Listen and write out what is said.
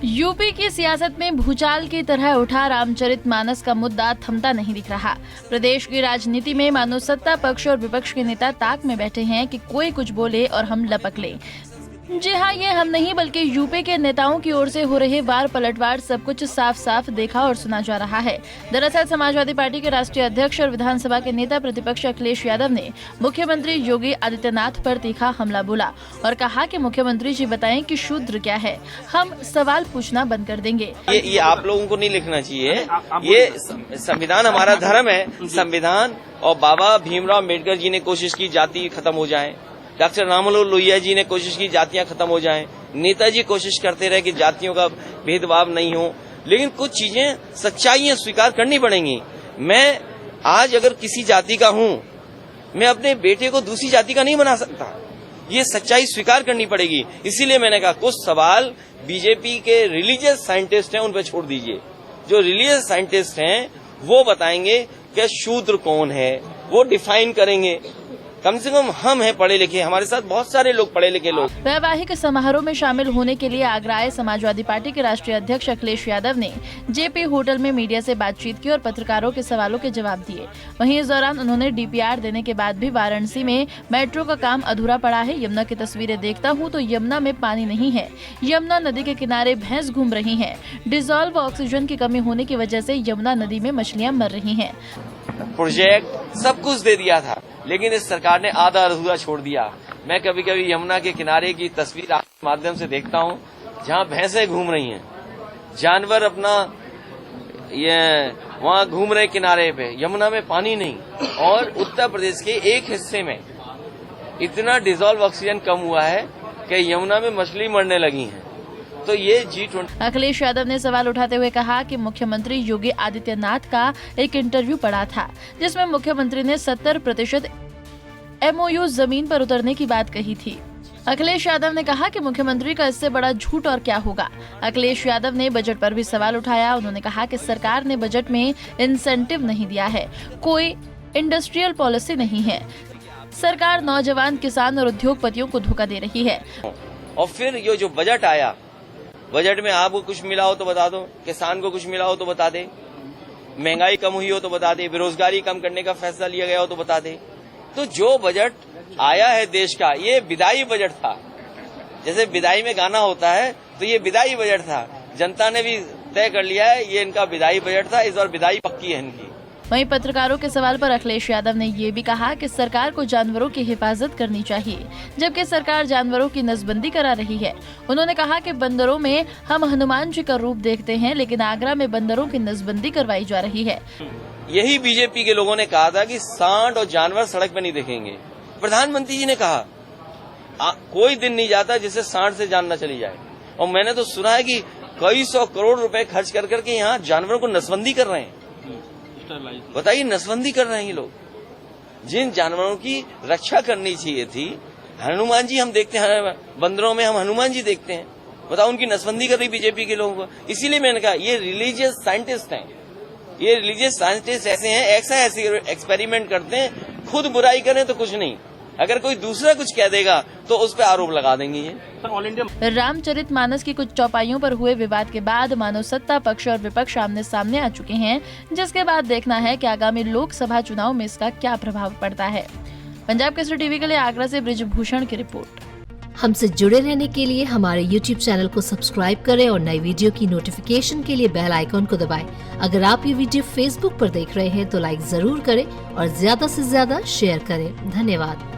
UP की सियासत में भूचाल की तरह उठा रामचरितमानस का मुद्दा थमता नहीं दिख रहा। प्रदेश की राजनीति में मानो सत्ता पक्ष और विपक्ष के नेता ताक में बैठे हैं कि कोई कुछ बोले और हम लपक लें। जी हाँ, ये हम नहीं बल्कि यूपी के नेताओं की ओर से हो रहे वार पलटवार सब कुछ साफ साफ देखा और सुना जा रहा है। दरअसल समाजवादी पार्टी के राष्ट्रीय अध्यक्ष और विधानसभा के नेता प्रतिपक्ष अखिलेश यादव ने मुख्यमंत्री योगी आदित्यनाथ पर तीखा हमला बोला और कहा कि मुख्यमंत्री जी बताएं कि शूद्र क्या है, हम सवाल पूछना बंद कर देंगे। ये आप लोगों को नहीं लिखना चाहिए। ये संविधान हमारा धर्म है। संविधान और बाबा भीमराव अम्बेडकर जी ने कोशिश की जाति खत्म हो जाए, डॉक्टर राममनोहर लोहिया जी ने कोशिश की जातियां खत्म हो जाएं, नेताजी कोशिश करते रहे कि जातियों का भेदभाव नहीं हो, लेकिन कुछ चीजें सच्चाइयां स्वीकार करनी पड़ेंगी। मैं आज अगर किसी जाति का हूं, मैं अपने बेटे को दूसरी जाति का नहीं बना सकता। ये सच्चाई स्वीकार करनी पड़ेगी। इसीलिए मैंने कहा कुछ सवाल बीजेपी के रिलीजियस साइंटिस्ट हैं उन पर छोड़ दीजिए। जो रिलीजियस साइंटिस्ट हैं वो बताएंगे कि शूद्र कौन है, वो डिफाइन करेंगे। कम से कम हम हैं पढ़े लिखे, हमारे साथ बहुत सारे लोग पढ़े लिखे लोग। वैवाहिक समारोह में शामिल होने के लिए आगरा आए समाजवादी पार्टी के राष्ट्रीय अध्यक्ष अखिलेश यादव ने जेपी होटल में मीडिया से बातचीत की और पत्रकारों के सवालों के जवाब दिए। वहीं इस दौरान उन्होंने डीपीआर देने के बाद भी वाराणसी में मेट्रो का काम अधूरा पड़ा है। यमुना की तस्वीरें देखता हूँ तो यमुना में पानी नहीं है। यमुना नदी के किनारे भैंस घूम रही है। डिजॉल्व ऑक्सीजन की कमी होने की वजह से यमुना नदी में मछलियाँ मर रही है। प्रोजेक्ट सब कुछ दे दिया था, लेकिन इस सरकार ने आधा अधूरा छोड़ दिया। मैं कभी कभी यमुना के किनारे की तस्वीर आपके माध्यम से देखता हूँ, जहाँ भैंसें घूम रही हैं, जानवर अपना ये वहाँ घूम रहे किनारे पे, यमुना में पानी नहीं। और उत्तर प्रदेश के एक हिस्से में इतना डिजॉल्व ऑक्सीजन कम हुआ है कि यमुना में मछली मरने लगी हैं। तो ये G20। अखिलेश यादव ने सवाल उठाते हुए कहा कि मुख्यमंत्री योगी आदित्यनाथ का एक इंटरव्यू पढ़ा था, जिसमें मुख्यमंत्री ने 70% MOU जमीन पर उतरने की बात कही थी। अखिलेश यादव ने कहा कि मुख्यमंत्री का इससे बड़ा झूठ और क्या होगा। अखिलेश यादव ने बजट पर भी सवाल उठाया। उन्होंने कहा कि सरकार ने बजट में इंसेंटिव नहीं दिया है, कोई इंडस्ट्रियल पॉलिसी नहीं है। सरकार नौजवान, किसान और उद्योगपतियों को धोखा दे रही है। और फिर ये जो बजट आया, बजट में आपको कुछ मिला हो तो बता दो, किसान को कुछ मिला हो तो बता दे, महंगाई कम हुई हो तो बता दे, बेरोजगारी कम करने का फैसला लिया गया हो तो बता दे। तो जो बजट आया है देश का, ये विदाई बजट था। जैसे विदाई में गाना होता है, तो ये विदाई बजट था। जनता ने भी तय कर लिया है ये इनका विदाई बजट था। इस बार विदाई पक्की है इनकी। वहीं पत्रकारों के सवाल पर अखिलेश यादव ने ये भी कहा कि सरकार को जानवरों की हिफाजत करनी चाहिए, जबकि सरकार जानवरों की नसबंदी करा रही है। उन्होंने कहा कि बंदरों में हम हनुमान जी का रूप देखते हैं, लेकिन आगरा में बंदरों की नसबंदी करवाई जा रही है। यही बीजेपी के लोगों ने कहा था कि सांड और जानवर सड़क पर नहीं दिखेंगे। प्रधानमंत्री जी ने कहा कोई दिन नहीं जाता जिससे सांड से जान न चली जाए। और मैंने तो सुना है कि कई 100 करोड़ रुपए खर्च कर करके यहाँ जानवरों को नसबंदी कर रहे हैं। बताइए, नसबंदी कर रहे हैं ये लोग। जिन जानवरों की रक्षा करनी चाहिए थी, हनुमान जी हम देखते हैं, बंदरों में हम हनुमान जी देखते हैं। बताओ, उनकी नसबंदी कर रही बीजेपी के लोगों को। इसीलिए मैंने कहा ये रिलीजियस साइंटिस्ट हैं। ये रिलीजियस साइंटिस्ट ऐसे हैं, ऐसे एक्सपेरिमेंट करते हैं, खुद बुराई करें तो कुछ नहीं, अगर कोई दूसरा कुछ कह देगा तो उस पर आरोप लगा देंगे। ये ऑल इंडिया रामचरितमानस की कुछ चौपाइयों पर हुए विवाद के बाद मानो सत्ता पक्ष और विपक्ष आमने सामने आ चुके हैं, जिसके बाद देखना है कि आगामी लोकसभा चुनाव में इसका क्या प्रभाव पड़ता है। पंजाब केसरी टीवी के लिए आगरा से ब्रिजभूषण की रिपोर्ट। हमसे जुड़े रहने के लिए हमारे YouTube चैनल को सब्सक्राइब करें और नई वीडियो की नोटिफिकेशन के लिए बेल आइकॉन को दबाएं। अगर आप ये वीडियो Facebook पर देख रहे हैं तो लाइक जरूर करें और ज्यादा से ज्यादा शेयर करें। धन्यवाद।